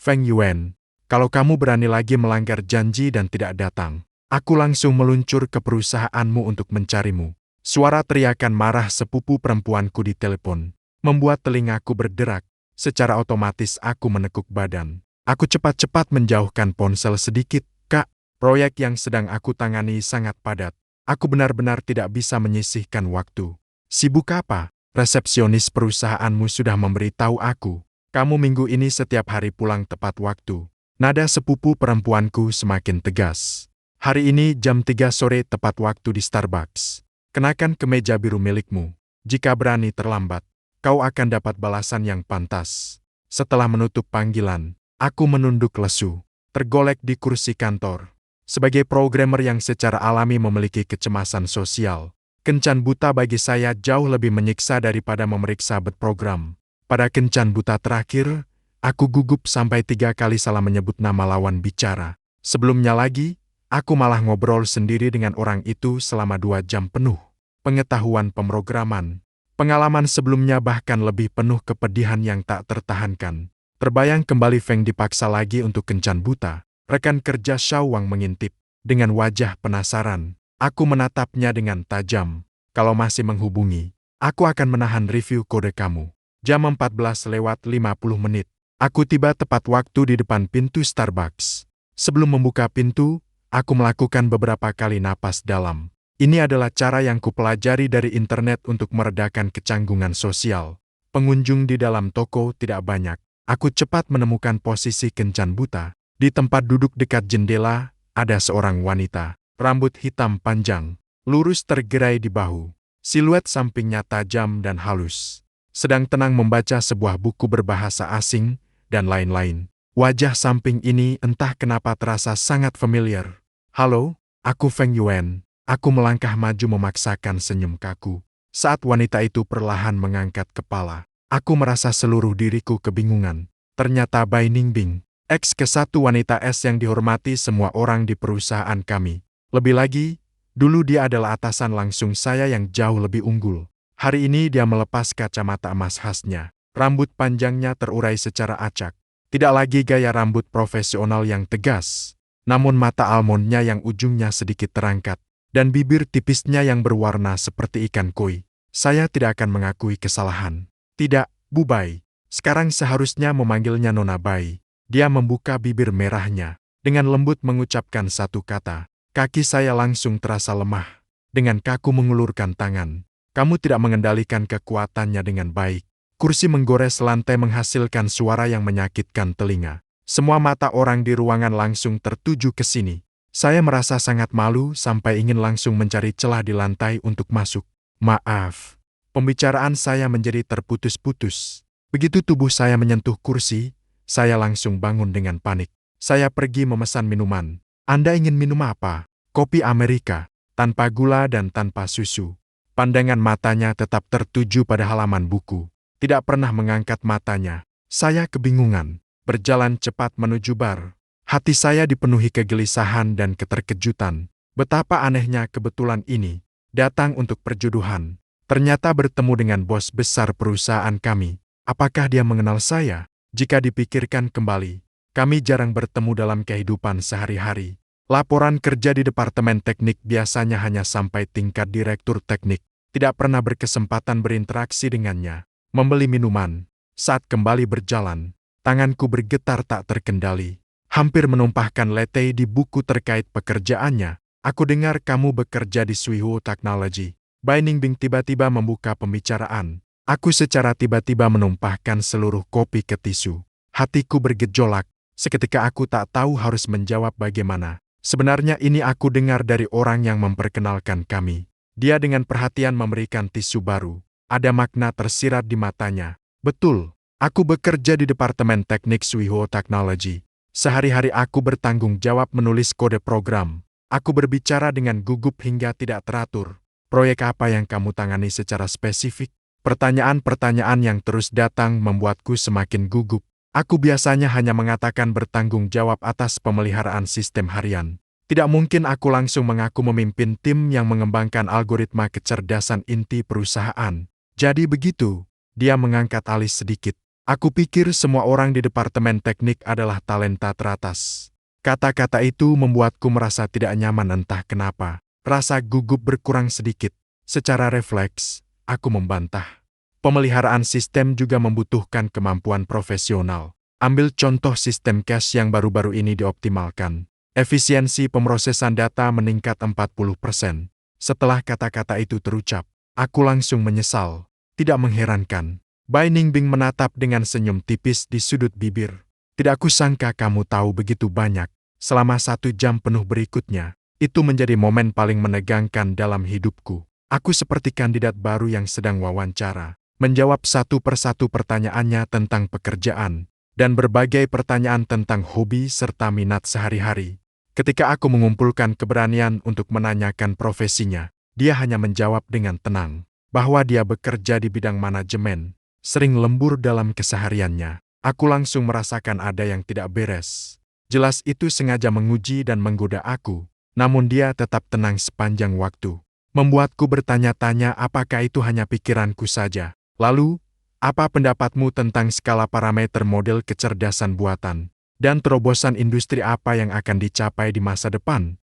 Feng Yuan, kalau kamu berani lagi melanggar janji dan tidak datang, aku langsung meluncur ke perusahaanmu untuk mencarimu. Suara teriakan marah sepupu perempuanku di telepon membuat telingaku berderak. Secara otomatis aku menekuk badan. Aku cepat-cepat menjauhkan ponsel sedikit. Kak, proyek yang sedang aku tangani sangat padat. Aku benar-benar tidak bisa menyisihkan waktu. Sibuk apa? Resepsionis perusahaanmu sudah memberitahu aku. Kamu minggu ini setiap hari pulang tepat waktu. Nada sepupu perempuanku semakin tegas. Hari ini jam 3 sore tepat waktu di Starbucks. Kenakan kemeja biru milikmu. Jika berani terlambat, kau akan dapat balasan yang pantas. Setelah menutup panggilan, aku menunduk lesu, tergolek di kursi kantor. Sebagai programmer yang secara alami memiliki kecemasan sosial, kencan buta bagi saya jauh lebih menyiksa daripada memeriksa program. Pada kencan buta terakhir, aku gugup sampai 3 kali salah menyebut nama lawan bicara. Sebelumnya lagi, aku malah ngobrol sendiri dengan orang itu selama 2 jam penuh. Pengetahuan pemrograman, pengalaman sebelumnya bahkan lebih penuh kepedihan yang tak tertahankan. Terbayang kembali Feng dipaksa lagi untuk kencan buta. Rekan kerja Xiao Wang mengintip. Dengan wajah penasaran, aku menatapnya dengan tajam. Kalau masih menghubungi, aku akan menahan review kode kamu. Jam 14:50, aku tiba tepat waktu di depan pintu Starbucks. Sebelum membuka pintu, aku melakukan beberapa kali napas dalam. Ini adalah cara yang kupelajari dari internet untuk meredakan kecanggungan sosial. Pengunjung di dalam toko tidak banyak. Aku cepat menemukan posisi kencan buta. Di tempat duduk dekat jendela, ada seorang wanita. Rambut hitam panjang, lurus tergerai di bahu. Siluet sampingnya tajam dan halus. Sedang tenang membaca sebuah buku berbahasa asing, dan lain-lain. Wajah samping ini entah kenapa terasa sangat familiar. Halo, aku Feng Yuan. Aku melangkah maju memaksakan senyum kaku. Saat wanita itu perlahan mengangkat kepala, aku merasa seluruh diriku kebingungan. Ternyata Bai Ningbing, ex-ke-1 wanita S yang dihormati semua orang di perusahaan kami. Lebih lagi, dulu dia adalah atasan langsung saya yang jauh lebih unggul. Hari ini dia melepas kacamata emas khasnya. Rambut panjangnya terurai secara acak. Tidak lagi gaya rambut profesional yang tegas, namun mata almondnya yang ujungnya sedikit terangkat, dan bibir tipisnya yang berwarna seperti ikan koi. Saya tidak akan mengakui kesalahan. Tidak, Bu Bai. Sekarang seharusnya memanggilnya Nona Bai. Dia membuka bibir merahnya, dengan lembut mengucapkan satu kata. Kaki saya langsung terasa lemah. Dengan kaku mengulurkan tangan. Kamu tidak mengendalikan kekuatannya dengan baik. Kursi menggores lantai menghasilkan suara yang menyakitkan telinga. Semua mata orang di ruangan langsung tertuju ke sini. Saya merasa sangat malu sampai ingin langsung mencari celah di lantai untuk masuk. Maaf. Pembicaraan saya menjadi terputus-putus. Begitu tubuh saya menyentuh kursi, saya langsung bangun dengan panik. Saya pergi memesan minuman. Anda ingin minum apa? Kopi Amerika, tanpa gula dan tanpa susu. Pandangan matanya tetap tertuju pada halaman buku. Tidak pernah mengangkat matanya. Saya kebingungan. Berjalan cepat menuju bar. Hati saya dipenuhi kegelisahan dan keterkejutan. Betapa anehnya kebetulan ini. Datang untuk perjodohan. Ternyata bertemu dengan bos besar perusahaan kami. Apakah dia mengenal saya? Jika dipikirkan kembali, kami jarang bertemu dalam kehidupan sehari-hari. Laporan kerja di Departemen Teknik biasanya hanya sampai tingkat Direktur Teknik. Tidak pernah berkesempatan berinteraksi dengannya. Membeli minuman. Saat kembali berjalan, tanganku bergetar tak terkendali. Hampir menumpahkan letei di buku terkait pekerjaannya. Aku dengar kamu bekerja di Suiho Technology. Bai Ningbing tiba-tiba membuka pembicaraan. Aku secara tiba-tiba menumpahkan seluruh kopi ke tisu. Hatiku bergejolak. Seketika aku tak tahu harus menjawab bagaimana. Sebenarnya ini aku dengar dari orang yang memperkenalkan kami. Dia dengan perhatian memberikan tisu baru. Ada makna tersirat di matanya. Betul, aku bekerja di Departemen Teknik Suiho Technology. Sehari-hari aku bertanggung jawab menulis kode program. Aku berbicara dengan gugup hingga tidak teratur. Proyek apa yang kamu tangani secara spesifik? Pertanyaan-pertanyaan yang terus datang membuatku semakin gugup. Aku biasanya hanya mengatakan bertanggung jawab atas pemeliharaan sistem harian. Tidak mungkin aku langsung mengaku memimpin tim yang mengembangkan algoritma kecerdasan inti perusahaan. Jadi begitu, dia mengangkat alis sedikit. Aku pikir semua orang di departemen teknik adalah talenta teratas. Kata-kata itu membuatku merasa tidak nyaman entah kenapa. Rasa gugup berkurang sedikit. Secara refleks, aku membantah. Pemeliharaan sistem juga membutuhkan kemampuan profesional. Ambil contoh sistem cache yang baru-baru ini dioptimalkan. Efisiensi pemrosesan data meningkat 40%. Setelah kata-kata itu terucap, aku langsung menyesal. Tidak mengherankan. Bai Ningbing menatap dengan senyum tipis di sudut bibir. Tidak kusangka kamu tahu begitu banyak. Selama 1 jam penuh berikutnya, itu menjadi momen paling menegangkan dalam hidupku. Aku seperti kandidat baru yang sedang wawancara, menjawab satu persatu pertanyaannya tentang pekerjaan, dan berbagai pertanyaan tentang hobi serta minat sehari-hari. Ketika aku mengumpulkan keberanian untuk menanyakan profesinya, dia hanya menjawab dengan tenang, bahwa dia bekerja di bidang manajemen. Sering lembur dalam kesehariannya. Aku langsung merasakan ada yang tidak beres. Jelas itu sengaja menguji dan menggoda aku, namun dia tetap tenang sepanjang waktu. Membuatku bertanya-tanya apakah itu hanya pikiranku saja. Lalu, apa pendapatmu tentang skala parameter model kecerdasan buatan, dan terobosan industri apa yang akan dicapai di masa depan?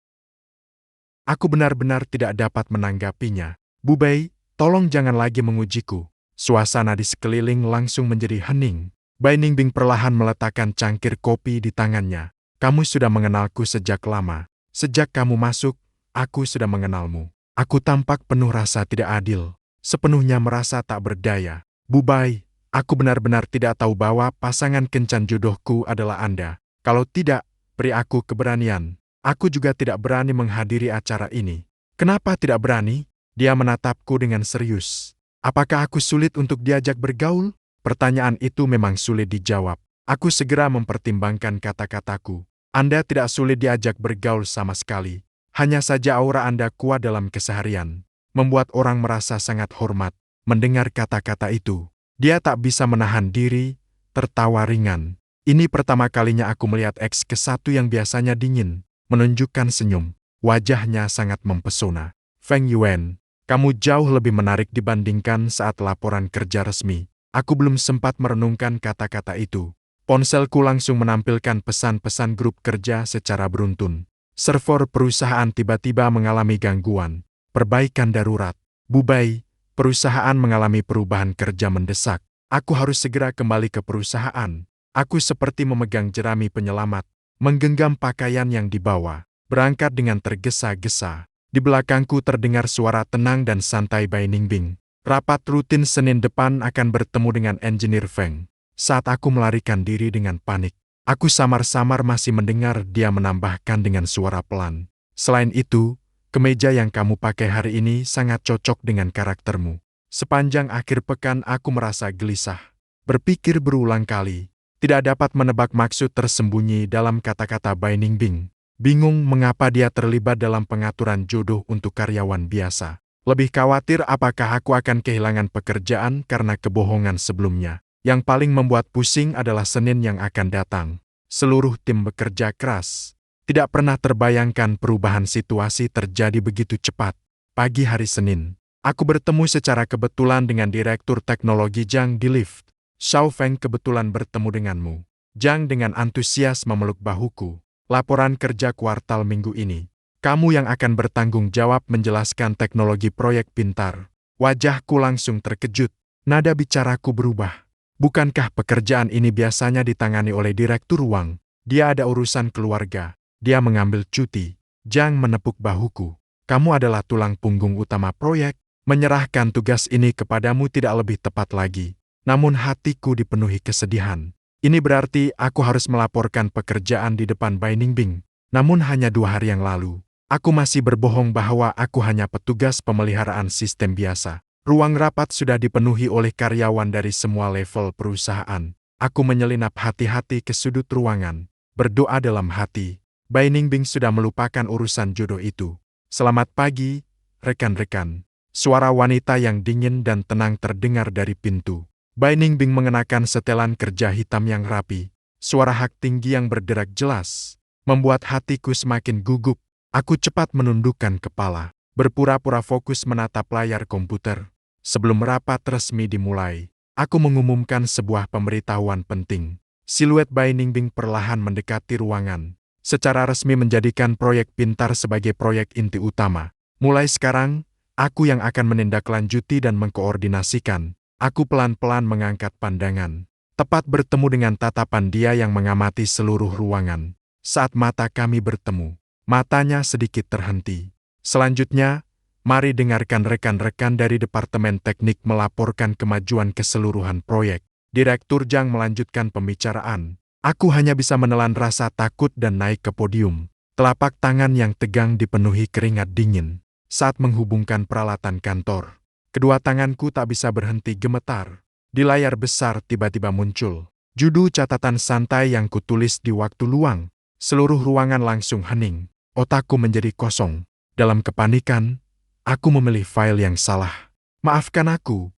Aku benar-benar tidak dapat menanggapinya. Bu Bai, tolong jangan lagi mengujiku. Suasana di sekeliling langsung menjadi hening. Bai Ningbing perlahan meletakkan cangkir kopi di tangannya. Kamu sudah mengenalku sejak lama. Sejak kamu masuk, aku sudah mengenalmu. Aku tampak penuh rasa tidak adil. Sepenuhnya merasa tak berdaya. Bu Bai, aku benar-benar tidak tahu bahwa pasangan kencan jodohku adalah Anda. Kalau tidak, beri aku keberanian. Aku juga tidak berani menghadiri acara ini. Kenapa tidak berani? Dia menatapku dengan serius. Apakah aku sulit untuk diajak bergaul? Pertanyaan itu memang sulit dijawab. Aku segera mempertimbangkan kata-kataku. Anda tidak sulit diajak bergaul sama sekali. Hanya saja aura Anda kuat dalam keseharian. Membuat orang merasa sangat hormat. Mendengar kata-kata itu, dia tak bisa menahan diri, tertawa ringan. Ini pertama kalinya aku melihat X-1 yang biasanya dingin, menunjukkan senyum. Wajahnya sangat mempesona. Feng Yuan, kamu jauh lebih menarik dibandingkan saat laporan kerja resmi. Aku belum sempat merenungkan kata-kata itu. Ponselku langsung menampilkan pesan-pesan grup kerja secara beruntun. Server perusahaan tiba-tiba mengalami gangguan. Perbaikan darurat. Bu Bai, perusahaan mengalami perubahan kerja mendesak. Aku harus segera kembali ke perusahaan. Aku seperti memegang jerami penyelamat, menggenggam pakaian yang dibawa, berangkat dengan tergesa-gesa. Di belakangku terdengar suara tenang dan santai Bai Ningbing. Rapat rutin Senin depan akan bertemu dengan engineer Feng. Saat aku melarikan diri dengan panik, aku samar-samar masih mendengar dia menambahkan dengan suara pelan. Selain itu, kemeja yang kamu pakai hari ini sangat cocok dengan karaktermu. Sepanjang akhir pekan aku merasa gelisah. Berpikir berulang kali, tidak dapat menebak maksud tersembunyi dalam kata-kata Bai Ningbing. Bingung mengapa dia terlibat dalam pengaturan jodoh untuk karyawan biasa. Lebih khawatir apakah aku akan kehilangan pekerjaan karena kebohongan sebelumnya. Yang paling membuat pusing adalah Senin yang akan datang. Seluruh tim bekerja keras. Tidak pernah terbayangkan perubahan situasi terjadi begitu cepat. Pagi hari Senin, aku bertemu secara kebetulan dengan Direktur Teknologi Zhang di lift. Xiao Feng kebetulan bertemu denganmu. Zhang dengan antusias memeluk bahuku. Laporan kerja kuartal minggu ini. Kamu yang akan bertanggung jawab menjelaskan teknologi proyek pintar. Wajahku langsung terkejut. Nada bicaraku berubah. Bukankah pekerjaan ini biasanya ditangani oleh Direktur Wang? Dia ada urusan keluarga. Dia mengambil cuti. Zhang menepuk bahuku. Kamu adalah tulang punggung utama proyek. Menyerahkan tugas ini kepadamu tidak lebih tepat lagi. Namun hatiku dipenuhi kesedihan. Ini berarti aku harus melaporkan pekerjaan di depan Bai Ningbing. Namun hanya 2 hari yang lalu, aku masih berbohong bahwa aku hanya petugas pemeliharaan sistem biasa. Ruang rapat sudah dipenuhi oleh karyawan dari semua level perusahaan. Aku menyelinap hati-hati ke sudut ruangan, berdoa dalam hati. Bai Ningbing sudah melupakan urusan jodoh itu. Selamat pagi, rekan-rekan. Suara wanita yang dingin dan tenang terdengar dari pintu. Bai Ningbing mengenakan setelan kerja hitam yang rapi. Suara hak tinggi yang berderak jelas membuat hatiku semakin gugup. Aku cepat menundukkan kepala, berpura-pura fokus menatap layar komputer. Sebelum rapat resmi dimulai, Aku mengumumkan sebuah pemberitahuan penting. Siluet Bai Ningbing perlahan mendekati ruangan. Secara resmi menjadikan proyek pintar sebagai proyek inti utama. Mulai sekarang, aku yang akan menindaklanjuti dan mengkoordinasikan. Aku pelan-pelan mengangkat pandangan. Tepat bertemu dengan tatapan dia yang mengamati seluruh ruangan. Saat mata kami bertemu, matanya sedikit terhenti. Selanjutnya, mari dengarkan rekan-rekan dari Departemen Teknik melaporkan kemajuan keseluruhan proyek. Direktur Zhang melanjutkan pembicaraan. Aku hanya bisa menelan rasa takut dan naik ke podium. Telapak tangan yang tegang dipenuhi keringat dingin. Saat menghubungkan peralatan kantor, kedua tanganku tak bisa berhenti gemetar. Di layar besar tiba-tiba muncul judul catatan santai yang kutulis di waktu luang. Seluruh ruangan langsung hening. Otakku menjadi kosong. Dalam kepanikan, aku memilih file yang salah. Maafkan aku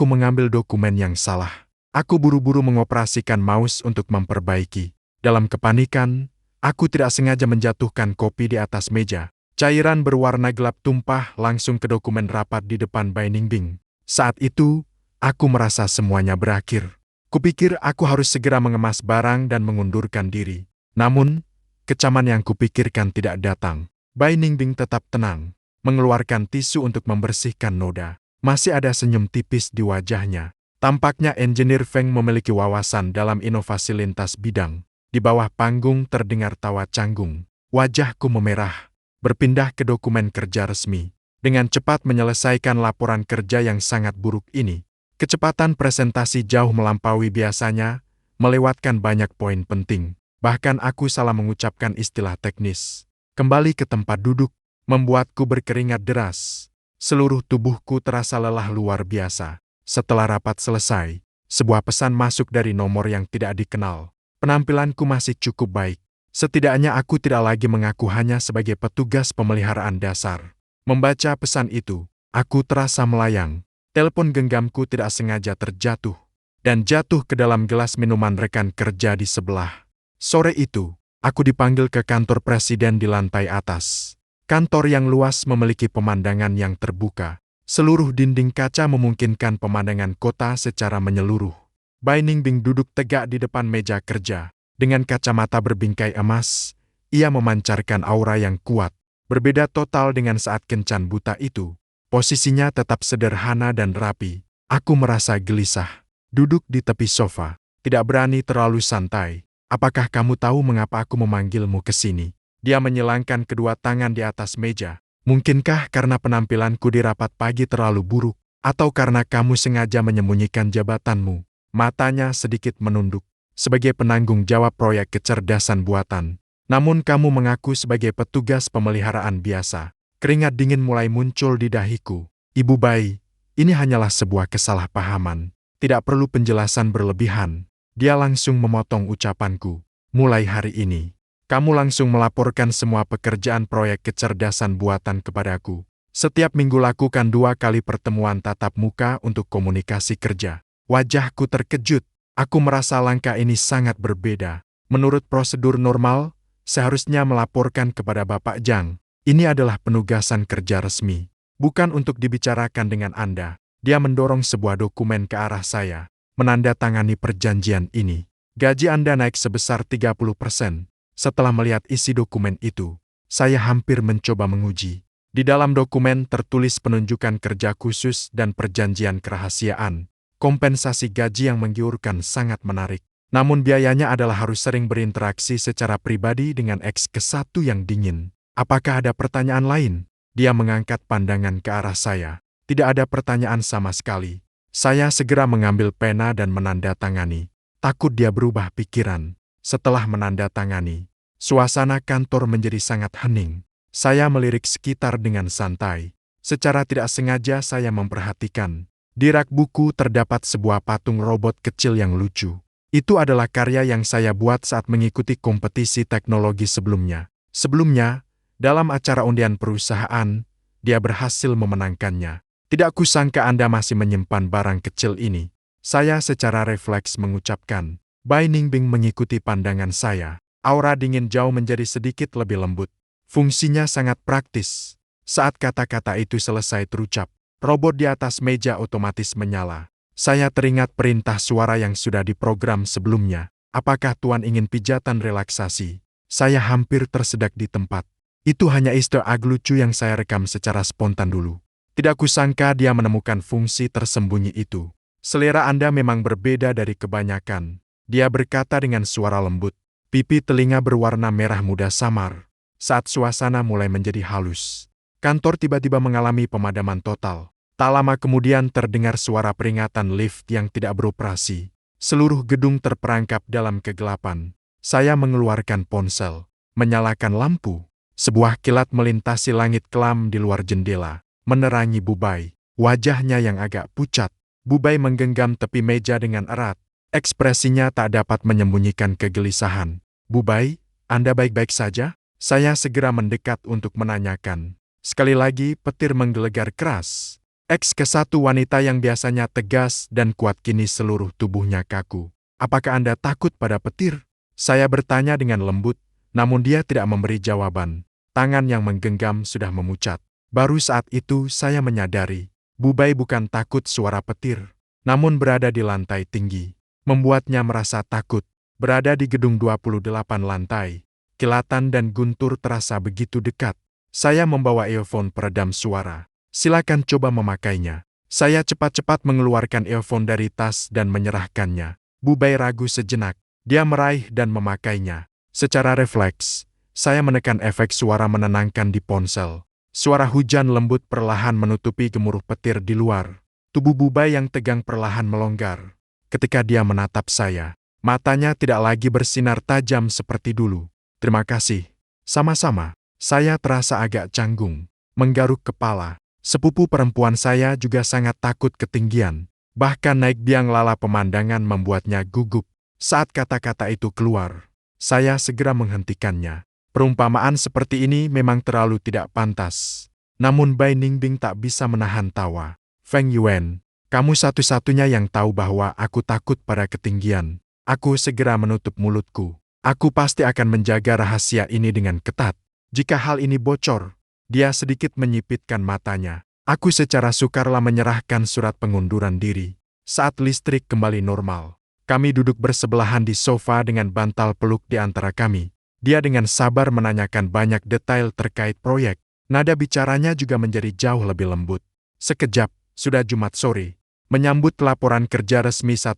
mengambil dokumen yang salah. Aku buru-buru mengoperasikan mouse untuk memperbaiki. Dalam kepanikan, aku tidak sengaja menjatuhkan kopi di atas meja. Cairan berwarna gelap tumpah langsung ke dokumen rapat di depan Bai Ningbing. Saat itu, aku merasa semuanya berakhir. Kupikir aku harus segera mengemas barang dan mengundurkan diri. Namun, kecaman yang kupikirkan tidak datang. Bai Ningbing tetap tenang, mengeluarkan tisu untuk membersihkan noda. Masih ada senyum tipis di wajahnya. Tampaknya engineer Feng memiliki wawasan dalam inovasi lintas bidang. Di bawah panggung terdengar tawa canggung. Wajahku memerah. Berpindah ke dokumen kerja resmi. Dengan cepat menyelesaikan laporan kerja yang sangat buruk ini. Kecepatan presentasi jauh melampaui biasanya, melewatkan banyak poin penting. Bahkan aku salah mengucapkan istilah teknis. Kembali ke tempat duduk, membuatku berkeringat deras. Seluruh tubuhku terasa lelah luar biasa. Setelah rapat selesai, sebuah pesan masuk dari nomor yang tidak dikenal. Penampilanku masih cukup baik. Setidaknya aku tidak lagi mengaku hanya sebagai petugas pemeliharaan dasar. Membaca pesan itu, aku terasa melayang. Telepon genggamku tidak sengaja terjatuh dan jatuh ke dalam gelas minuman rekan kerja di sebelah. Sore itu, aku dipanggil ke kantor presiden di lantai atas. Kantor yang luas memiliki pemandangan yang terbuka. Seluruh dinding kaca memungkinkan pemandangan kota secara menyeluruh. Bai Ningbing duduk tegak di depan meja kerja. Dengan kacamata berbingkai emas, ia memancarkan aura yang kuat. Berbeda total dengan saat kencan buta itu. Posisinya tetap sederhana dan rapi. Aku merasa gelisah. Duduk di tepi sofa, tidak berani terlalu santai. Apakah kamu tahu mengapa aku memanggilmu ke sini? Dia menyilangkan kedua tangan di atas meja. Mungkinkah karena penampilanku di rapat pagi terlalu buruk, atau karena kamu sengaja menyembunyikan jabatanmu? Matanya sedikit menunduk. Sebagai penanggung jawab proyek kecerdasan buatan. Namun kamu mengaku sebagai petugas pemeliharaan biasa. Keringat dingin mulai muncul di dahiku. Ibu Bai, ini hanyalah sebuah kesalahpahaman. Tidak perlu penjelasan berlebihan. Dia langsung memotong ucapanku. Mulai hari ini, kamu langsung melaporkan semua pekerjaan proyek kecerdasan buatan kepadaku. Setiap minggu lakukan 2 kali pertemuan tatap muka untuk komunikasi kerja. Wajahku terkejut. Aku merasa langkah ini sangat berbeda. Menurut prosedur normal, seharusnya melaporkan kepada Bapak Zhang. Ini adalah penugasan kerja resmi. Bukan untuk dibicarakan dengan Anda. Dia mendorong sebuah dokumen ke arah saya. Menandatangani perjanjian ini. Gaji Anda naik sebesar 30%. Setelah melihat isi dokumen itu, saya hampir mencoba menguji. Di dalam dokumen tertulis penunjukan kerja khusus dan perjanjian kerahasiaan. Kompensasi gaji yang menggiurkan sangat menarik. Namun biayanya adalah harus sering berinteraksi secara pribadi dengan X-1 yang dingin. Apakah ada pertanyaan lain? Dia mengangkat pandangan ke arah saya. Tidak ada pertanyaan sama sekali. Saya segera mengambil pena dan menandatangani. Takut dia berubah pikiran. Setelah menandatangani, suasana kantor menjadi sangat hening. Saya melirik sekitar dengan santai. Secara tidak sengaja saya memperhatikan. Di rak buku terdapat sebuah patung robot kecil yang lucu. Itu adalah karya yang saya buat saat mengikuti kompetisi teknologi sebelumnya. Sebelumnya, dalam acara undian perusahaan, dia berhasil memenangkannya. Tidak kusangka Anda masih menyimpan barang kecil ini. Saya secara refleks mengucapkan. Bai Ningbing mengikuti pandangan saya. Aura dingin jauh menjadi sedikit lebih lembut. Fungsinya sangat praktis. Saat kata-kata itu selesai terucap, robot di atas meja otomatis menyala. Saya teringat perintah suara yang sudah diprogram sebelumnya. Apakah Tuan ingin pijatan relaksasi? Saya hampir tersedak di tempat. Itu hanya Easter egg lucu yang saya rekam secara spontan dulu. Tidak kusangka dia menemukan fungsi tersembunyi itu. Selera Anda memang berbeda dari kebanyakan. Dia berkata dengan suara lembut. Pipi telinga berwarna merah muda samar. Saat suasana mulai menjadi halus, kantor tiba-tiba mengalami pemadaman total. Tak lama kemudian terdengar suara peringatan lift yang tidak beroperasi. Seluruh gedung terperangkap dalam kegelapan. Saya mengeluarkan ponsel, menyalakan lampu. Sebuah kilat melintasi langit kelam di luar jendela, menerangi Bubai. Wajahnya yang agak pucat. Bubai menggenggam tepi meja dengan erat. Ekspresinya tak dapat menyembunyikan kegelisahan. Bubai, Anda baik-baik saja? Saya segera mendekat untuk menanyakan. Sekali lagi petir menggelegar keras. Ke satu wanita yang biasanya tegas dan kuat kini seluruh tubuhnya kaku. Apakah Anda takut pada petir? Saya bertanya dengan lembut, namun dia tidak memberi jawaban. Tangan yang menggenggam sudah memucat. Baru saat itu saya menyadari, Bubai bukan takut suara petir, namun berada di lantai tinggi. Membuatnya merasa takut. Berada di gedung 28 lantai. Kilatan dan guntur terasa begitu dekat. Saya membawa earphone peredam suara. Silakan coba memakainya. Saya cepat-cepat mengeluarkan earphone dari tas dan menyerahkannya. Bubai ragu sejenak. Dia meraih dan memakainya. Secara refleks, saya menekan efek suara menenangkan di ponsel. Suara hujan lembut perlahan menutupi gemuruh petir di luar. Tubuh Bubai yang tegang perlahan melonggar. Ketika dia menatap saya, matanya tidak lagi bersinar tajam seperti dulu. Terima kasih. Sama-sama. Saya terasa agak canggung, menggaruk kepala. Sepupu perempuan saya juga sangat takut ketinggian. Bahkan naik biang lala pemandangan membuatnya gugup. Saat kata-kata itu keluar, saya segera menghentikannya. Perumpamaan seperti ini memang terlalu tidak pantas. Namun Bai Ningbing tak bisa menahan tawa. Feng Yuan, kamu satu-satunya yang tahu bahwa aku takut pada ketinggian. Aku segera menutup mulutku. Aku pasti akan menjaga rahasia ini dengan ketat. Jika hal ini bocor, dia sedikit menyipitkan matanya. Aku secara sukarela menyerahkan surat pengunduran diri. Saat listrik kembali normal, kami duduk bersebelahan di sofa dengan bantal peluk di antara kami. Dia dengan sabar menanyakan banyak detail terkait proyek. Nada bicaranya juga menjadi jauh lebih lembut. Sekejap, sudah Jumat sore, menyambut laporan kerja resmi 1-1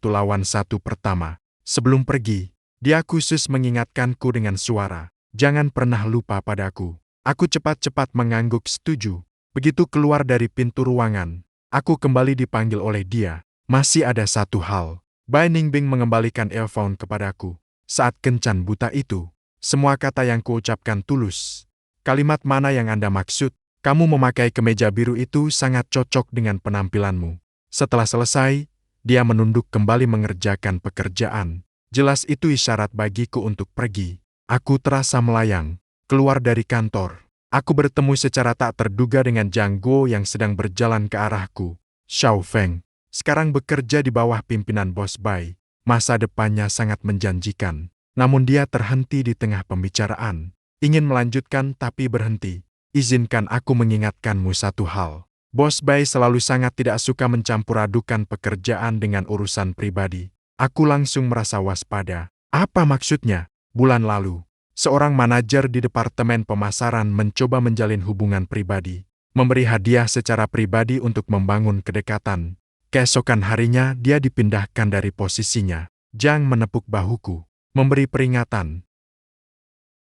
pertama. Sebelum pergi, dia khusus mengingatkanku dengan suara, jangan pernah lupa padaku. Aku cepat-cepat mengangguk setuju. Begitu keluar dari pintu ruangan, aku kembali dipanggil oleh dia. Masih ada satu hal. Bai Ningbing mengembalikan earphone kepadaku. Saat kencan buta itu, semua kata yang kuucapkan tulus. Kalimat mana yang Anda maksud? Kamu memakai kemeja biru itu sangat cocok dengan penampilanmu. Setelah selesai, dia menunduk kembali mengerjakan pekerjaan. Jelas itu isyarat bagiku untuk pergi. Aku terasa melayang. Keluar dari kantor, aku bertemu secara tak terduga dengan Zhang Guo yang sedang berjalan ke arahku. Xiao Feng, sekarang bekerja di bawah pimpinan Bos Bai. Masa depannya sangat menjanjikan. Namun dia terhenti di tengah pembicaraan. Ingin melanjutkan tapi berhenti. Izinkan aku mengingatkanmu satu hal. Bos Bai selalu sangat tidak suka mencampur adukan pekerjaan dengan urusan pribadi. Aku langsung merasa waspada. Apa maksudnya? Bulan lalu, seorang manajer di departemen pemasaran mencoba menjalin hubungan pribadi, memberi hadiah secara pribadi untuk membangun kedekatan. Keesokan harinya dia dipindahkan dari posisinya. Zhang menepuk bahuku, memberi peringatan.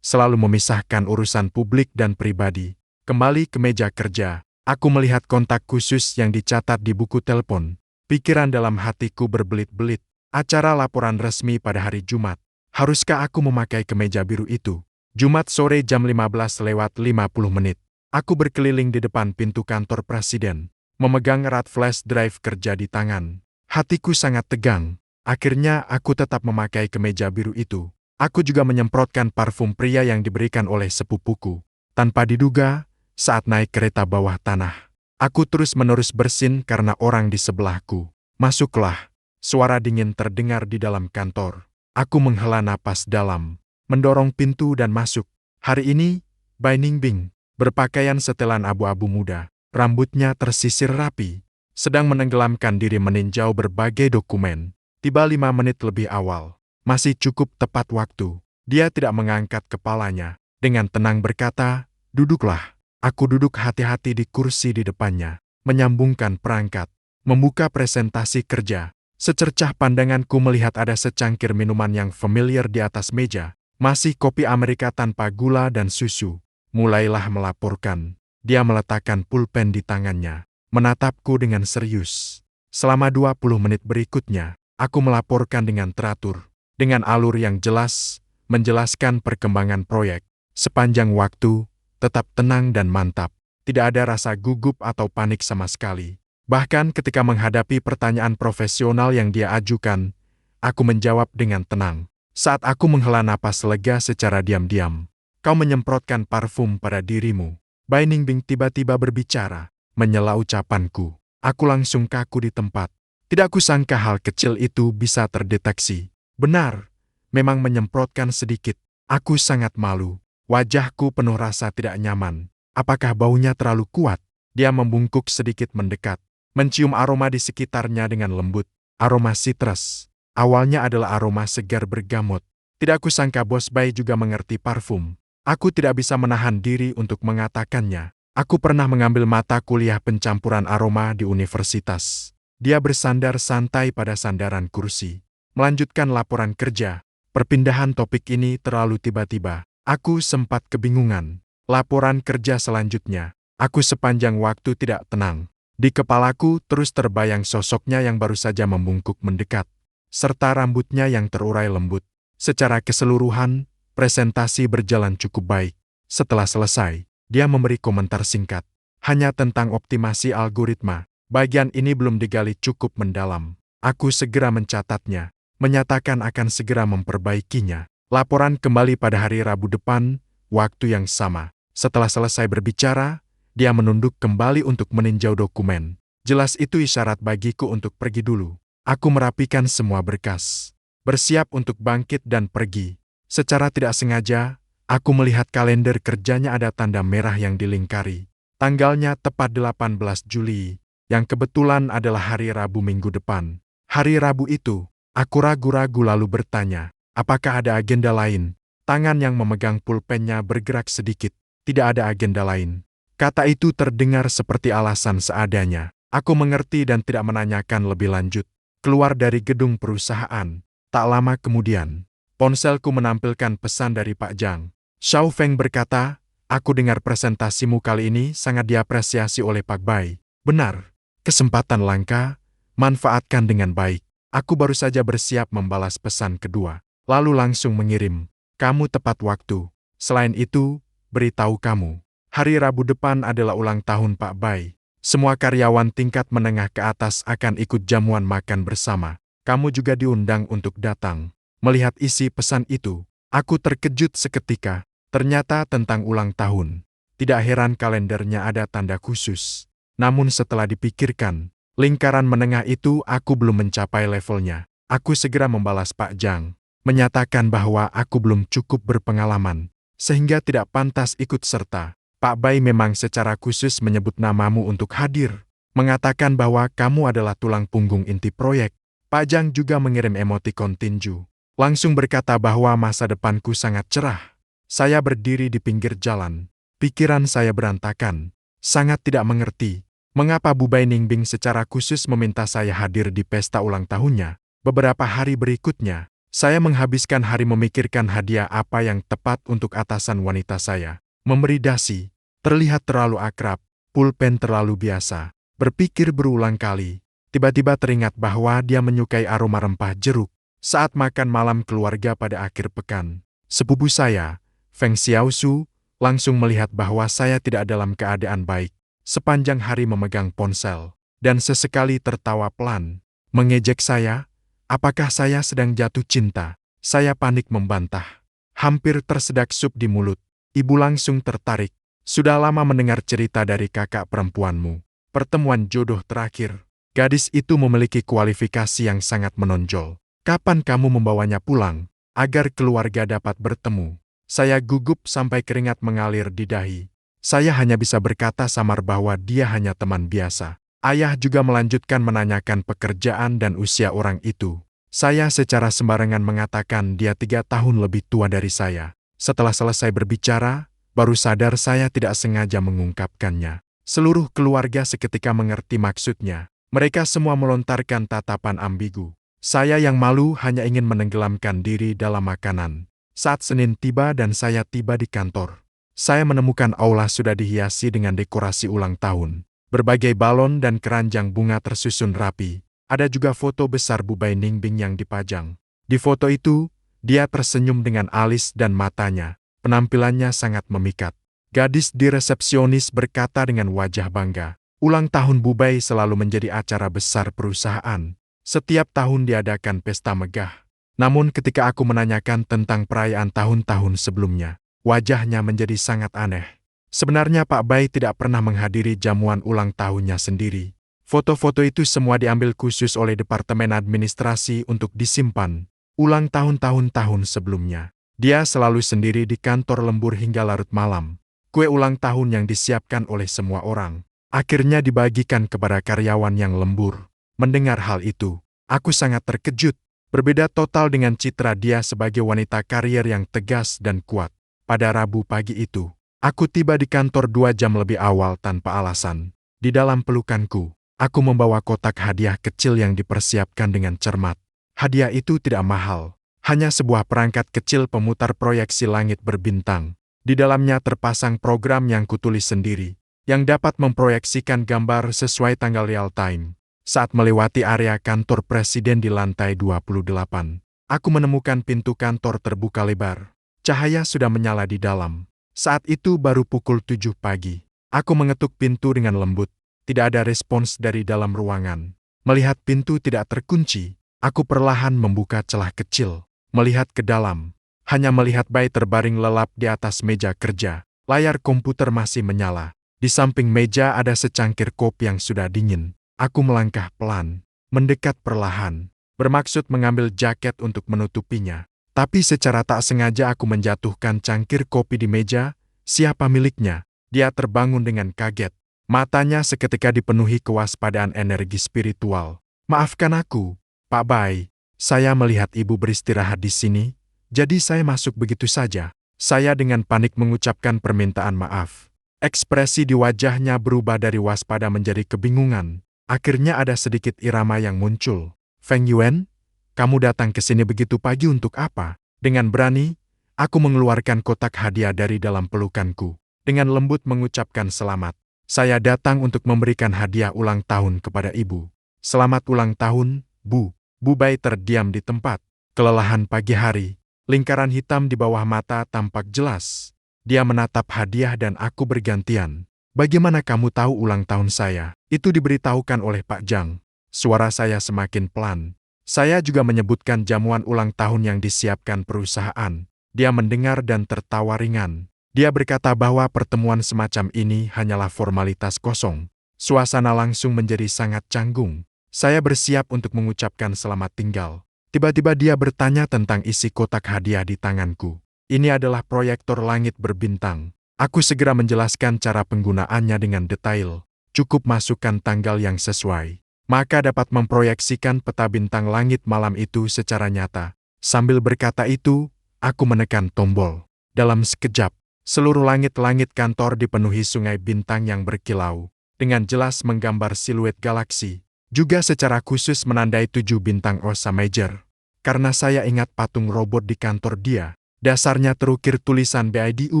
Selalu memisahkan urusan publik dan pribadi. Kembali ke meja kerja, aku melihat kontak khusus yang dicatat di buku telepon. Pikiran dalam hatiku berbelit-belit. Acara laporan resmi pada hari Jumat. Haruskah aku memakai kemeja biru itu? Jumat sore jam 15:50. Aku berkeliling di depan pintu kantor presiden, memegang erat flash drive kerja di tangan. Hatiku sangat tegang. Akhirnya aku tetap memakai kemeja biru itu. Aku juga menyemprotkan parfum pria yang diberikan oleh sepupuku. Tanpa diduga, saat naik kereta bawah tanah, aku terus-menerus bersin karena orang di sebelahku. Masuklah. Suara dingin terdengar di dalam kantor. Aku menghela napas dalam, mendorong pintu dan masuk. Hari ini, Bai Ningbing, berpakaian setelan abu-abu muda. Rambutnya tersisir rapi. sedang menenggelamkan diri meninjau berbagai dokumen. Tiba 5 menit lebih awal. Masih cukup tepat waktu. Dia tidak mengangkat kepalanya. Dengan tenang berkata, "Duduklah." Aku duduk hati-hati di kursi di depannya, menyambungkan perangkat, membuka presentasi kerja. Secercah pandanganku melihat ada secangkir minuman yang familiar di atas meja. Masih kopi Amerika tanpa gula dan susu. Mulailah melaporkan. Dia meletakkan pulpen di tangannya, menatapku dengan serius. Selama 20 menit berikutnya, aku melaporkan dengan teratur, dengan alur yang jelas, menjelaskan perkembangan proyek. Sepanjang waktu, tetap tenang dan mantap. Tidak ada rasa gugup atau panik sama sekali. Bahkan ketika menghadapi pertanyaan profesional yang dia ajukan, aku menjawab dengan tenang. Saat aku menghela napas lega secara diam-diam, "Kau menyemprotkan parfum pada dirimu." Bai Ningbing tiba-tiba berbicara, menyela ucapanku. Aku langsung kaku di tempat. Tidak kusangka hal kecil itu bisa terdeteksi. Benar, memang menyemprotkan sedikit. Aku sangat malu. Wajahku penuh rasa tidak nyaman. Apakah baunya terlalu kuat? Dia membungkuk sedikit mendekat, mencium aroma di sekitarnya dengan lembut. Aroma sitrus. Awalnya adalah aroma segar bergamot. Tidak kusangka Bos Bai juga mengerti parfum. Aku tidak bisa menahan diri untuk mengatakannya. Aku pernah mengambil mata kuliah pencampuran aroma di universitas. Dia bersandar santai pada sandaran kursi, melanjutkan laporan kerja. Perpindahan topik ini terlalu tiba-tiba. Aku sempat kebingungan. Laporan kerja selanjutnya. Aku sepanjang waktu tidak tenang. Di kepalaku terus terbayang sosoknya yang baru saja membungkuk mendekat, serta rambutnya yang terurai lembut. Secara keseluruhan, presentasi berjalan cukup baik. Setelah selesai, dia memberi komentar singkat. Hanya tentang optimasi algoritma. Bagian ini belum digali cukup mendalam. Aku segera mencatatnya, menyatakan akan segera memperbaikinya. Laporan kembali pada hari Rabu depan, waktu yang sama. Setelah selesai berbicara, dia menunduk kembali untuk meninjau dokumen. Jelas itu isyarat bagiku untuk pergi dulu. Aku merapikan semua berkas, bersiap untuk bangkit dan pergi. Secara tidak sengaja, aku melihat kalender kerjanya ada tanda merah yang dilingkari. Tanggalnya tepat 18 Juli, yang kebetulan adalah hari Rabu minggu depan. Hari Rabu itu, aku ragu-ragu lalu bertanya, apakah ada agenda lain? Tangan yang memegang pulpennya bergerak sedikit. Tidak ada agenda lain. Kata itu terdengar seperti alasan seadanya. Aku mengerti dan tidak menanyakan lebih lanjut. Keluar dari gedung perusahaan. Tak lama kemudian, ponselku menampilkan pesan dari Pak Zhang. Xiao Feng berkata, "Aku dengar presentasimu kali ini sangat diapresiasi oleh Pak Bai." Benar, kesempatan langka, manfaatkan dengan baik. Aku baru saja bersiap membalas pesan kedua. Lalu langsung mengirim, "Kamu tepat waktu. Selain itu, beritahu kamu, hari Rabu depan adalah ulang tahun Pak Bai. Semua karyawan tingkat menengah ke atas akan ikut jamuan makan bersama. Kamu juga diundang untuk datang." Melihat isi pesan itu, aku terkejut seketika. Ternyata tentang ulang tahun. Tidak heran kalendernya ada tanda khusus. Namun setelah dipikirkan, lingkaran menengah itu aku belum mencapai levelnya. Aku segera membalas Pak Zhang, menyatakan bahwa aku belum cukup berpengalaman, sehingga tidak pantas ikut serta. Pak Bai memang secara khusus menyebut namamu untuk hadir, mengatakan bahwa kamu adalah tulang punggung inti proyek. Pak Zhang juga mengirim emotikon tinju. Langsung berkata bahwa masa depanku sangat cerah. Saya berdiri di pinggir jalan. Pikiran saya berantakan. Sangat tidak mengerti, mengapa Bu Bai Ningbing secara khusus meminta saya hadir di pesta ulang tahunnya. Beberapa hari berikutnya, saya menghabiskan hari memikirkan hadiah apa yang tepat untuk atasan wanita saya. Memberi dasi, terlihat terlalu akrab, pulpen terlalu biasa. Berpikir berulang kali, tiba-tiba teringat bahwa dia menyukai aroma rempah jeruk. Saat makan malam keluarga pada akhir pekan, sepupu saya, Feng Xiaosu, langsung melihat bahwa saya tidak dalam keadaan baik. Sepanjang hari memegang ponsel, dan sesekali tertawa pelan, mengejek saya. Apakah saya sedang jatuh cinta? Saya panik membantah. Hampir tersedak sup di mulut. Ibu langsung tertarik. Sudah lama mendengar cerita dari kakak perempuanmu. Pertemuan jodoh terakhir. Gadis itu memiliki kualifikasi yang sangat menonjol. Kapan kamu membawanya pulang, agar keluarga dapat bertemu? Saya gugup sampai keringat mengalir di dahi. Saya hanya bisa berkata samar bahwa dia hanya teman biasa. Ayah juga melanjutkan menanyakan pekerjaan dan usia orang itu. Saya secara sembarangan mengatakan dia 3 tahun lebih tua dari saya. Setelah selesai berbicara, baru sadar saya tidak sengaja mengungkapkannya. Seluruh keluarga seketika mengerti maksudnya. Mereka semua melontarkan tatapan ambigu. Saya yang malu hanya ingin menenggelamkan diri dalam makanan. Saat Senin tiba dan saya tiba di kantor, saya menemukan aula sudah dihiasi dengan dekorasi ulang tahun. Berbagai balon dan keranjang bunga tersusun rapi. Ada juga foto besar Bu Bai Ningbing yang dipajang. Di foto itu, dia tersenyum dengan alis dan matanya. Penampilannya sangat memikat. Gadis di resepsionis berkata dengan wajah bangga, "Ulang tahun Bu Bai selalu menjadi acara besar perusahaan. Setiap tahun diadakan pesta megah." Namun ketika aku menanyakan tentang perayaan tahun-tahun sebelumnya, wajahnya menjadi sangat aneh. Sebenarnya Pak Bai tidak pernah menghadiri jamuan ulang tahunnya sendiri. Foto-foto itu semua diambil khusus oleh Departemen Administrasi untuk disimpan ulang tahun-tahun sebelumnya. Dia selalu sendiri di kantor lembur hingga larut malam. Kue ulang tahun yang disiapkan oleh semua orang akhirnya dibagikan kepada karyawan yang lembur. Mendengar hal itu, aku sangat terkejut. Berbeda total dengan citra dia sebagai wanita karier yang tegas dan kuat. Pada Rabu pagi itu, aku tiba di kantor 2 jam lebih awal tanpa alasan. Di dalam pelukanku, aku membawa kotak hadiah kecil yang dipersiapkan dengan cermat. Hadiah itu tidak mahal, hanya sebuah perangkat kecil pemutar proyeksi langit berbintang. Di dalamnya terpasang program yang kutulis sendiri, yang dapat memproyeksikan gambar sesuai tanggal real time. Saat melewati area kantor presiden di lantai 28, aku menemukan pintu kantor terbuka lebar. Cahaya sudah menyala di dalam. Saat itu baru pukul 7 pagi. Aku mengetuk pintu dengan lembut. Tidak ada respons dari dalam ruangan. Melihat pintu tidak terkunci, aku perlahan membuka celah kecil. Melihat ke dalam, hanya melihat Bai terbaring lelap di atas meja kerja. Layar komputer masih menyala. Di samping meja ada secangkir kopi yang sudah dingin. Aku melangkah pelan, mendekat perlahan, bermaksud mengambil jaket untuk menutupinya. Tapi secara tak sengaja aku menjatuhkan cangkir kopi di meja. Siapa miliknya? Dia terbangun dengan kaget. Matanya seketika dipenuhi kewaspadaan energi spiritual. "Maafkan aku, Pak Bai. Saya melihat Ibu beristirahat di sini, jadi saya masuk begitu saja." Saya dengan panik mengucapkan permintaan maaf. Ekspresi di wajahnya berubah dari waspada menjadi kebingungan. Akhirnya ada sedikit irama yang muncul. "Feng Yuan, kamu datang ke sini begitu pagi untuk apa?" Dengan berani, aku mengeluarkan kotak hadiah dari dalam pelukanku. Dengan lembut mengucapkan selamat. "Saya datang untuk memberikan hadiah ulang tahun kepada Ibu." "Selamat ulang tahun, Bu." Bu Bai terdiam di tempat. Kelelahan pagi hari, lingkaran hitam di bawah mata tampak jelas. Dia menatap hadiah dan aku bergantian. "Bagaimana kamu tahu ulang tahun saya?" "Itu diberitahukan oleh Pak Zhang." Suara saya semakin pelan. Saya juga menyebutkan jamuan ulang tahun yang disiapkan perusahaan. Dia mendengar dan tertawa ringan. Dia berkata bahwa pertemuan semacam ini hanyalah formalitas kosong. Suasana langsung menjadi sangat canggung. Saya bersiap untuk mengucapkan selamat tinggal. Tiba-tiba dia bertanya tentang isi kotak hadiah di tanganku. "Ini adalah proyektor langit berbintang." Aku segera menjelaskan cara penggunaannya dengan detail. "Cukup masukkan tanggal yang sesuai, maka dapat memproyeksikan peta bintang langit malam itu secara nyata." Sambil berkata itu, aku menekan tombol. Dalam sekejap, seluruh langit-langit kantor dipenuhi sungai bintang yang berkilau, dengan jelas menggambar siluet galaksi. Juga secara khusus menandai 7 bintang Ursa Major. Karena saya ingat patung robot di kantor dia, dasarnya terukir tulisan BIDU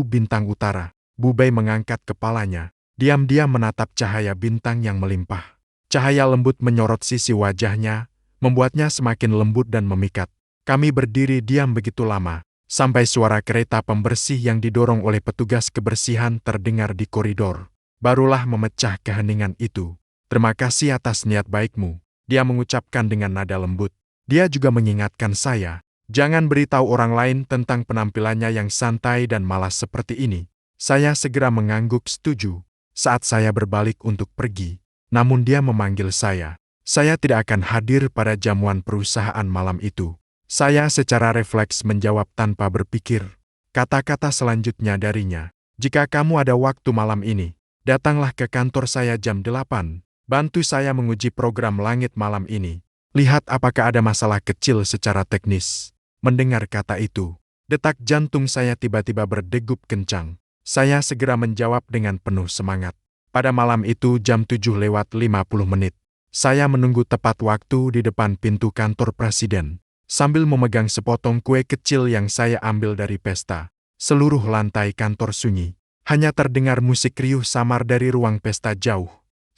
Bintang Utara. Bu Bai mengangkat kepalanya, diam-diam menatap cahaya bintang yang melimpah. Cahaya lembut menyorot sisi wajahnya, membuatnya semakin lembut dan memikat. Kami berdiri diam begitu lama, sampai suara kereta pembersih yang didorong oleh petugas kebersihan terdengar di koridor. Barulah memecah keheningan itu. "Terima kasih atas niat baikmu," dia mengucapkan dengan nada lembut. Dia juga mengingatkan saya, jangan beritahu orang lain tentang penampilannya yang santai dan malas seperti ini. Saya segera mengangguk setuju. Saat saya berbalik untuk pergi, namun dia memanggil saya. Saya tidak akan hadir pada jamuan perusahaan malam itu. Saya secara refleks menjawab tanpa berpikir. Kata-kata selanjutnya darinya, "Jika kamu ada waktu malam ini, datanglah ke kantor saya jam 8. Bantu saya menguji program langit malam ini. Lihat apakah ada masalah kecil secara teknis. Mendengar kata itu, detak jantung saya tiba-tiba berdegup kencang. Saya segera menjawab dengan penuh semangat. Pada malam itu jam 7:50, saya menunggu tepat waktu di depan pintu kantor presiden, sambil memegang sepotong kue kecil yang saya ambil dari pesta. Seluruh lantai kantor sunyi. Hanya terdengar musik riuh samar dari ruang pesta jauh.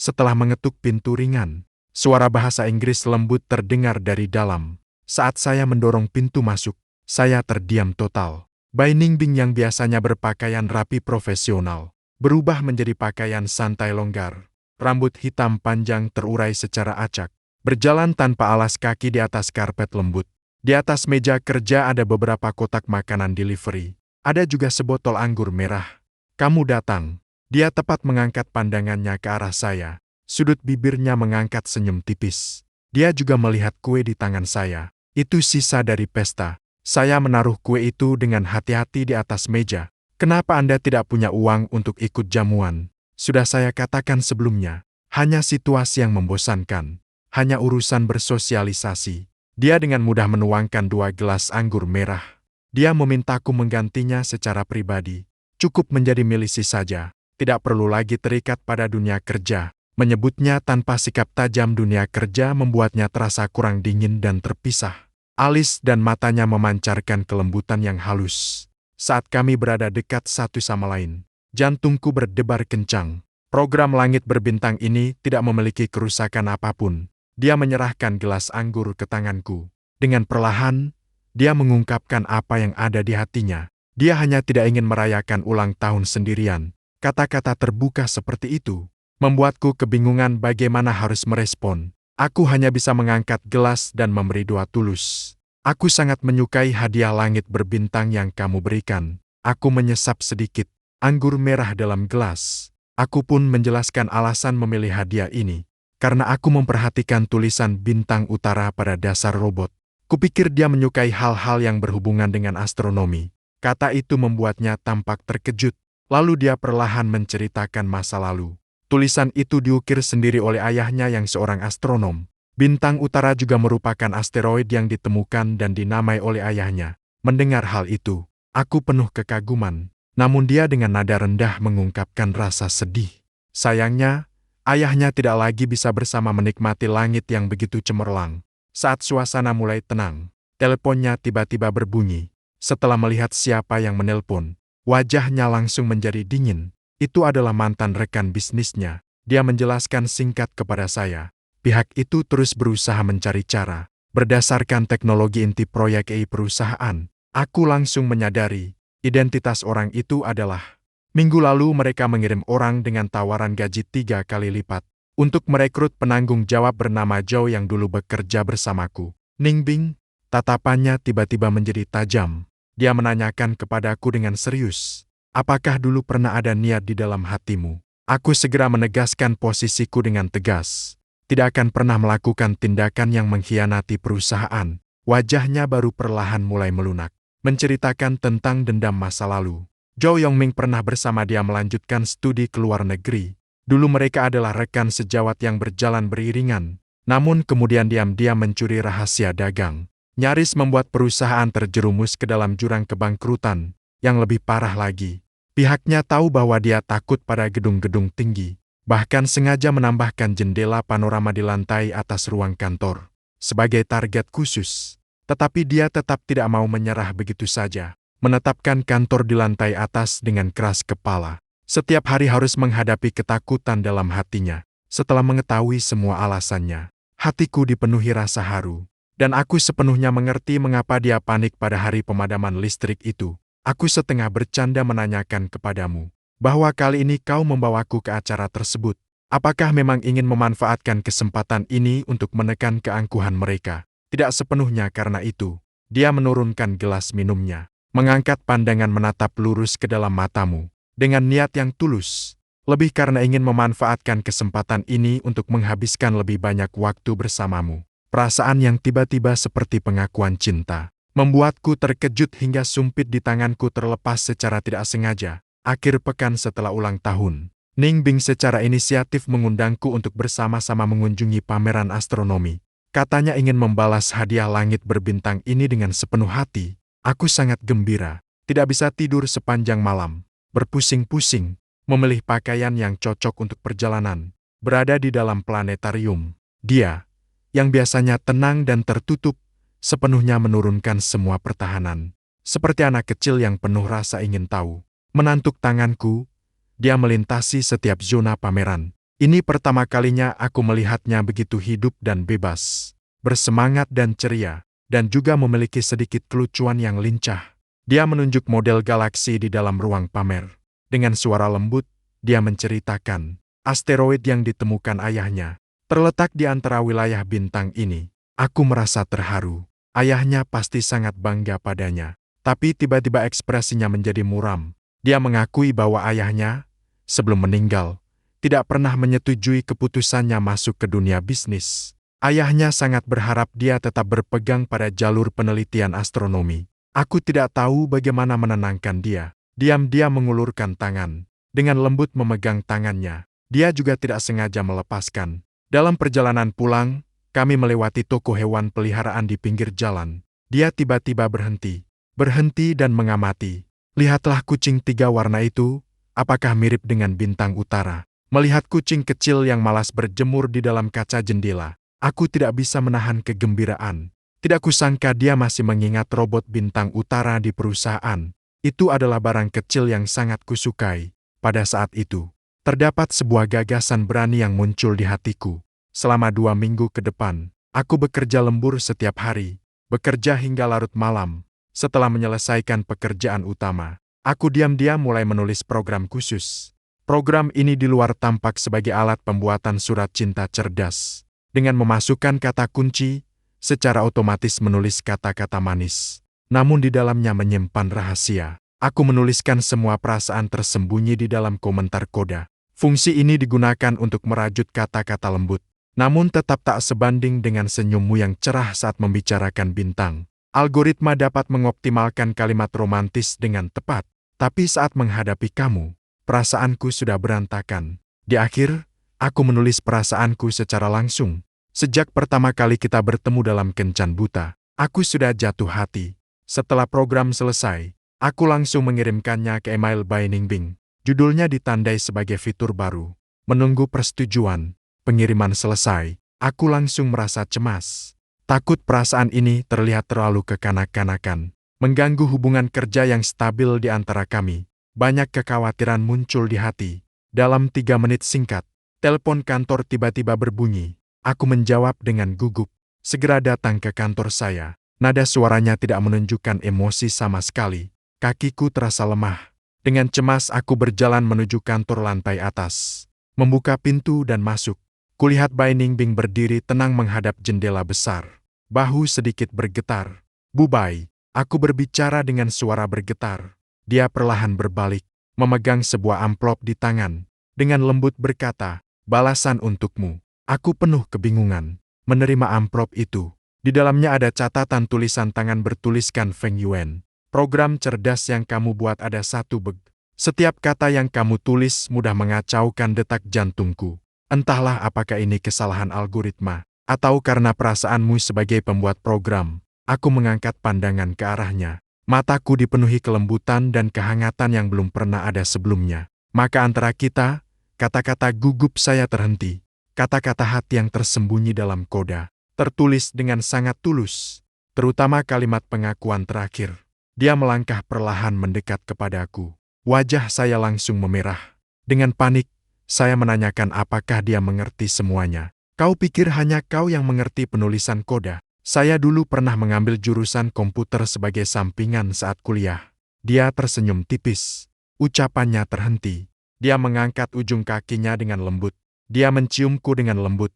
Setelah mengetuk pintu ringan, suara bahasa Inggris lembut terdengar dari dalam. Saat saya mendorong pintu masuk, saya terdiam total. Bai Ningbing yang biasanya berpakaian rapi profesional, berubah menjadi pakaian santai longgar. Rambut hitam panjang terurai secara acak, berjalan tanpa alas kaki di atas karpet lembut. Di atas meja kerja ada beberapa kotak makanan delivery. Ada juga sebotol anggur merah. Kamu datang. Dia tepat mengangkat pandangannya ke arah saya. Sudut bibirnya mengangkat senyum tipis. Dia juga melihat kue di tangan saya. Itu sisa dari pesta. Saya menaruh kue itu dengan hati-hati di atas meja. Kenapa Anda tidak punya uang untuk ikut jamuan? Sudah saya katakan sebelumnya. Hanya situasi yang membosankan. Hanya urusan bersosialisasi. Dia dengan mudah menuangkan 2 gelas anggur merah. Dia memintaku menggantinya secara pribadi. Cukup menjadi milisi saja. Tidak perlu lagi terikat pada dunia kerja. Menyebutnya tanpa sikap tajam dunia kerja membuatnya terasa kurang dingin dan terpisah. Alis dan matanya memancarkan kelembutan yang halus. Saat kami berada dekat satu sama lain, jantungku berdebar kencang. Program langit berbintang ini tidak memiliki kerusakan apapun. Dia menyerahkan gelas anggur ke tanganku. Dengan perlahan, dia mengungkapkan apa yang ada di hatinya. Dia hanya tidak ingin merayakan ulang tahun sendirian. Kata-kata terbuka seperti itu membuatku kebingungan bagaimana harus merespon. Aku hanya bisa mengangkat gelas dan memberi doa tulus. Aku sangat menyukai hadiah langit berbintang yang kamu berikan. Aku menyesap sedikit anggur merah dalam gelas. Aku pun menjelaskan alasan memilih hadiah ini. Karena aku memperhatikan tulisan bintang utara pada dasar robot. Kupikir dia menyukai hal-hal yang berhubungan dengan astronomi. Kata itu membuatnya tampak terkejut. Lalu dia perlahan menceritakan masa lalu. Tulisan itu diukir sendiri oleh ayahnya yang seorang astronom. Bintang utara juga merupakan asteroid yang ditemukan dan dinamai oleh ayahnya. Mendengar hal itu, aku penuh kekaguman. Namun dia dengan nada rendah mengungkapkan rasa sedih. Sayangnya, ayahnya tidak lagi bisa bersama menikmati langit yang begitu cemerlang. Saat suasana mulai tenang, teleponnya tiba-tiba berbunyi. Setelah melihat siapa yang menelpon, wajahnya langsung menjadi dingin. Itu adalah mantan rekan bisnisnya. Dia menjelaskan singkat kepada saya. Pihak itu terus berusaha mencari cara. Berdasarkan teknologi inti proyek perusahaan, aku langsung menyadari identitas orang itu adalah. Minggu lalu mereka mengirim orang dengan tawaran gaji 3 kali lipat untuk merekrut penanggung jawab bernama Zhou yang dulu bekerja bersamaku. Ningbing, tatapannya tiba-tiba menjadi tajam. Dia menanyakan kepadaku dengan serius, apakah dulu pernah ada niat di dalam hatimu? Aku segera menegaskan posisiku dengan tegas. Tidak akan pernah melakukan tindakan yang mengkhianati perusahaan. Wajahnya baru perlahan mulai melunak. Menceritakan tentang dendam masa lalu. Zhou Yongming pernah bersama dia melanjutkan studi ke luar negeri. Dulu mereka adalah rekan sejawat yang berjalan beriringan. Namun kemudian diam-diam mencuri rahasia dagang. Nyaris membuat perusahaan terjerumus ke dalam jurang kebangkrutan. Yang lebih parah lagi, pihaknya tahu bahwa dia takut pada gedung-gedung tinggi. Bahkan sengaja menambahkan jendela panorama di lantai atas ruang kantor sebagai target khusus. Tetapi dia tetap tidak mau menyerah begitu saja. Menetapkan kantor di lantai atas dengan keras kepala. Setiap hari harus menghadapi ketakutan dalam hatinya. Setelah mengetahui semua alasannya, hatiku dipenuhi rasa haru. Dan aku sepenuhnya mengerti mengapa dia panik pada hari pemadaman listrik itu. Aku setengah bercanda menanyakan kepadamu, bahwa kali ini kau membawaku ke acara tersebut. Apakah memang ingin memanfaatkan kesempatan ini untuk menekan keangkuhan mereka? Tidak sepenuhnya karena itu. Dia menurunkan gelas minumnya, mengangkat pandangan menatap lurus ke dalam matamu, dengan niat yang tulus. Lebih karena ingin memanfaatkan kesempatan ini untuk menghabiskan lebih banyak waktu bersamamu. Perasaan yang tiba-tiba seperti pengakuan cinta membuatku terkejut hingga sumpit di tanganku terlepas secara tidak sengaja. Akhir pekan setelah ulang tahun, Ning Bing secara inisiatif mengundangku untuk bersama-sama mengunjungi pameran astronomi. Katanya ingin membalas hadiah langit berbintang ini dengan sepenuh hati. Aku sangat gembira, tidak bisa tidur sepanjang malam, berpusing-pusing, memilih pakaian yang cocok untuk perjalanan, berada di dalam planetarium. Dia, yang biasanya tenang dan tertutup, sepenuhnya menurunkan semua pertahanan. Seperti anak kecil yang penuh rasa ingin tahu. Menantuk tanganku, dia melintasi setiap zona pameran. Ini pertama kalinya aku melihatnya begitu hidup dan bebas, bersemangat dan ceria, dan juga memiliki sedikit kelucuan yang lincah. Dia menunjuk model galaksi di dalam ruang pamer. Dengan suara lembut, dia menceritakan, asteroid yang ditemukan ayahnya terletak di antara wilayah bintang ini. Aku merasa terharu. Ayahnya pasti sangat bangga padanya. Tapi tiba-tiba ekspresinya menjadi muram. Dia mengakui bahwa ayahnya, sebelum meninggal, tidak pernah menyetujui keputusannya masuk ke dunia bisnis. Ayahnya sangat berharap dia tetap berpegang pada jalur penelitian astronomi. Aku tidak tahu bagaimana menenangkan dia. Diam-diam mengulurkan tangan. Dengan lembut memegang tangannya. Dia juga tidak sengaja melepaskan. Dalam perjalanan pulang, kami melewati toko hewan peliharaan di pinggir jalan. Dia tiba-tiba berhenti dan mengamati. Lihatlah kucing 3 warna itu, apakah mirip dengan bintang utara? Melihat kucing kecil yang malas berjemur di dalam kaca jendela, aku tidak bisa menahan kegembiraan. Tidak kusangka dia masih mengingat robot bintang utara di perusahaan. Itu adalah barang kecil yang sangat kusukai. Pada saat itu, terdapat sebuah gagasan berani yang muncul di hatiku. Selama 2 minggu ke depan, aku bekerja lembur setiap hari, bekerja hingga larut malam. Setelah menyelesaikan pekerjaan utama, aku diam-diam mulai menulis program khusus. Program ini di luar tampak sebagai alat pembuatan surat cinta cerdas. Dengan memasukkan kata kunci, secara otomatis menulis kata-kata manis. Namun di dalamnya menyimpan rahasia. Aku menuliskan semua perasaan tersembunyi di dalam komentar koda. Fungsi ini digunakan untuk merajut kata-kata lembut. Namun tetap tak sebanding dengan senyummu yang cerah saat membicarakan bintang. Algoritma dapat mengoptimalkan kalimat romantis dengan tepat. Tapi saat menghadapi kamu, perasaanku sudah berantakan. Di akhir, aku menulis perasaanku secara langsung. Sejak pertama kali kita bertemu dalam kencan buta, aku sudah jatuh hati. Setelah program selesai, aku langsung mengirimkannya ke email by Ning Bing. Judulnya ditandai sebagai fitur baru. Menunggu persetujuan. Pengiriman selesai, aku langsung merasa cemas. Takut perasaan ini terlihat terlalu kekanak-kanakan. Mengganggu hubungan kerja yang stabil di antara kami. Banyak kekhawatiran muncul di hati. Dalam 3 menit singkat, telepon kantor tiba-tiba berbunyi. Aku menjawab dengan gugup. Segera datang ke kantor saya. Nada suaranya tidak menunjukkan emosi sama sekali. Kakiku terasa lemah. Dengan cemas aku berjalan menuju kantor lantai atas. Membuka pintu dan masuk. Kulihat Bai Ning Bing berdiri tenang menghadap jendela besar. Bahu sedikit bergetar. "Bu Bai," aku berbicara dengan suara bergetar. Dia perlahan berbalik, memegang sebuah amplop di tangan. Dengan lembut berkata, "Balasan untukmu." Aku penuh kebingungan. Menerima amplop itu. Di dalamnya ada catatan tulisan tangan bertuliskan Feng Yuan. Program cerdas yang kamu buat ada 1 bug. Setiap kata yang kamu tulis mudah mengacaukan detak jantungku. Entahlah apakah ini kesalahan algoritma, atau karena perasaanmu sebagai pembuat program. Aku mengangkat pandangan ke arahnya. Mataku dipenuhi kelembutan dan kehangatan yang belum pernah ada sebelumnya. Maka antara kita, kata-kata gugup saya terhenti. Kata-kata hati yang tersembunyi dalam koda, tertulis dengan sangat tulus. Terutama kalimat pengakuan terakhir. Dia melangkah perlahan mendekat kepadaku. Wajah saya langsung memerah. Dengan panik, saya menanyakan apakah dia mengerti semuanya. "Kau pikir hanya kau yang mengerti penulisan koda? Saya dulu pernah mengambil jurusan komputer sebagai sampingan saat kuliah." Dia tersenyum tipis. Ucapannya terhenti. Dia mengangkat ujung kakinya dengan lembut. Dia menciumku dengan lembut.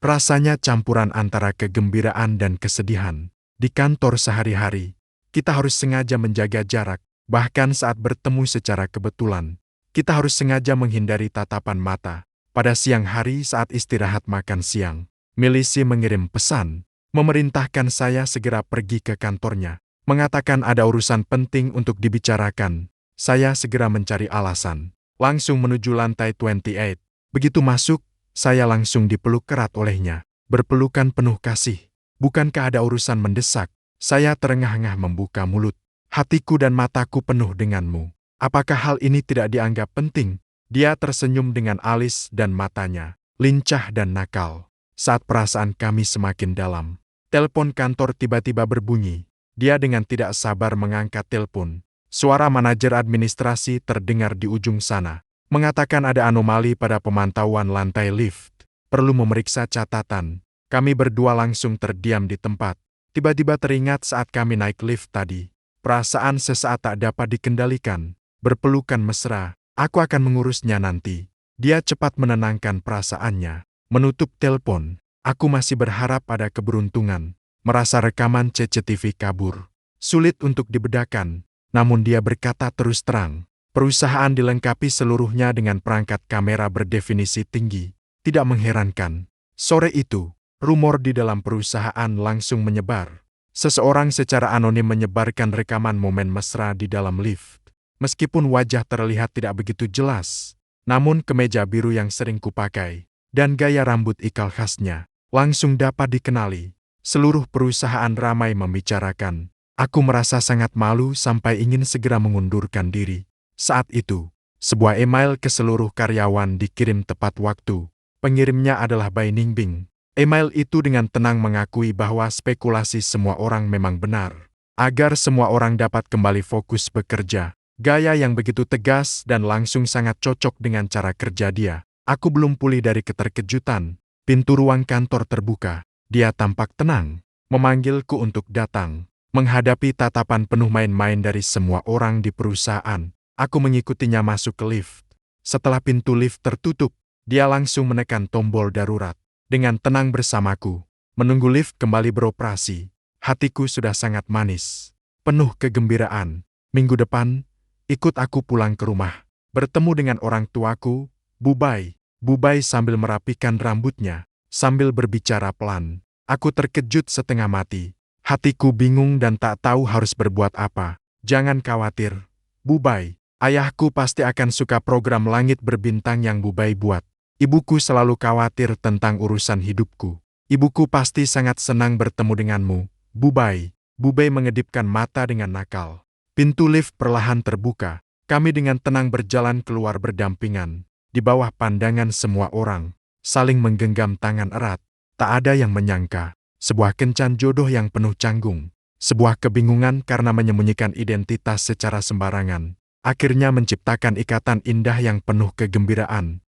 Rasanya campuran antara kegembiraan dan kesedihan. Di kantor sehari-hari, kita harus sengaja menjaga jarak. Bahkan saat bertemu secara kebetulan, kita harus sengaja menghindari tatapan mata. Pada siang hari saat istirahat makan siang, Milisi mengirim pesan, memerintahkan saya segera pergi ke kantornya, mengatakan ada urusan penting untuk dibicarakan. Saya segera mencari alasan. langsung menuju lantai 28. Begitu masuk, saya langsung dipeluk erat olehnya, berpelukan penuh kasih. Bukankah ada urusan mendesak? Saya terengah-engah membuka mulut. Hatiku dan mataku penuh denganmu. Apakah hal ini tidak dianggap penting? Dia tersenyum dengan alis dan matanya, lincah dan nakal. Saat perasaan kami semakin dalam, telepon kantor tiba-tiba berbunyi. Dia dengan tidak sabar mengangkat telepon. Suara manajer administrasi terdengar di ujung sana, mengatakan ada anomali pada pemantauan lantai lift. Perlu memeriksa catatan. Kami berdua langsung terdiam di tempat. Tiba-tiba teringat saat kami naik lift tadi. Perasaan sesaat tak dapat dikendalikan. Berpelukan mesra, aku akan mengurusnya nanti. Dia cepat menenangkan perasaannya. Menutup telepon, aku masih berharap ada keberuntungan. Merasa rekaman CCTV kabur. Sulit untuk dibedakan, namun dia berkata terus terang. Perusahaan dilengkapi seluruhnya dengan perangkat kamera berdefinisi tinggi. Tidak mengherankan. Sore itu, rumor di dalam perusahaan langsung menyebar. Seseorang secara anonim menyebarkan rekaman momen mesra di dalam lift. Meskipun wajah terlihat tidak begitu jelas, namun kemeja biru yang sering kupakai dan gaya rambut ikal khasnya langsung dapat dikenali. Seluruh perusahaan ramai membicarakan. Aku merasa sangat malu sampai ingin segera mengundurkan diri. Saat itu, sebuah email ke seluruh karyawan dikirim tepat waktu. Pengirimnya adalah Bai Ningbing. Email itu dengan tenang mengakui bahwa spekulasi semua orang memang benar. Agar semua orang dapat kembali fokus bekerja. Gaya yang begitu tegas dan langsung sangat cocok dengan cara kerja dia. Aku belum pulih dari keterkejutan. Pintu ruang kantor terbuka. Dia tampak tenang, memanggilku untuk datang. Menghadapi tatapan penuh main-main dari semua orang di perusahaan, aku mengikutinya masuk ke lift. Setelah pintu lift tertutup, dia langsung menekan tombol darurat. Dengan tenang bersamaku, menunggu lift kembali beroperasi. Hatiku sudah sangat manis, penuh kegembiraan. Minggu depan, ikut aku pulang ke rumah. Bertemu dengan orang tuaku, Bubai. Bubai sambil merapikan rambutnya, sambil berbicara pelan. Aku terkejut setengah mati. Hatiku bingung dan tak tahu harus berbuat apa. Jangan khawatir, Bubai. Ayahku pasti akan suka program Langit Berbintang yang Bubai buat. Ibuku selalu khawatir tentang urusan hidupku. Ibuku pasti sangat senang bertemu denganmu, Bubai. Bubai mengedipkan mata dengan nakal. Pintu lift perlahan terbuka. Kami dengan tenang berjalan keluar berdampingan. Di bawah pandangan semua orang, saling menggenggam tangan erat. Tak ada yang menyangka. Sebuah kencan jodoh yang penuh canggung, sebuah kebingungan karena menyembunyikan identitas secara sembarangan, akhirnya menciptakan ikatan indah yang penuh kegembiraan.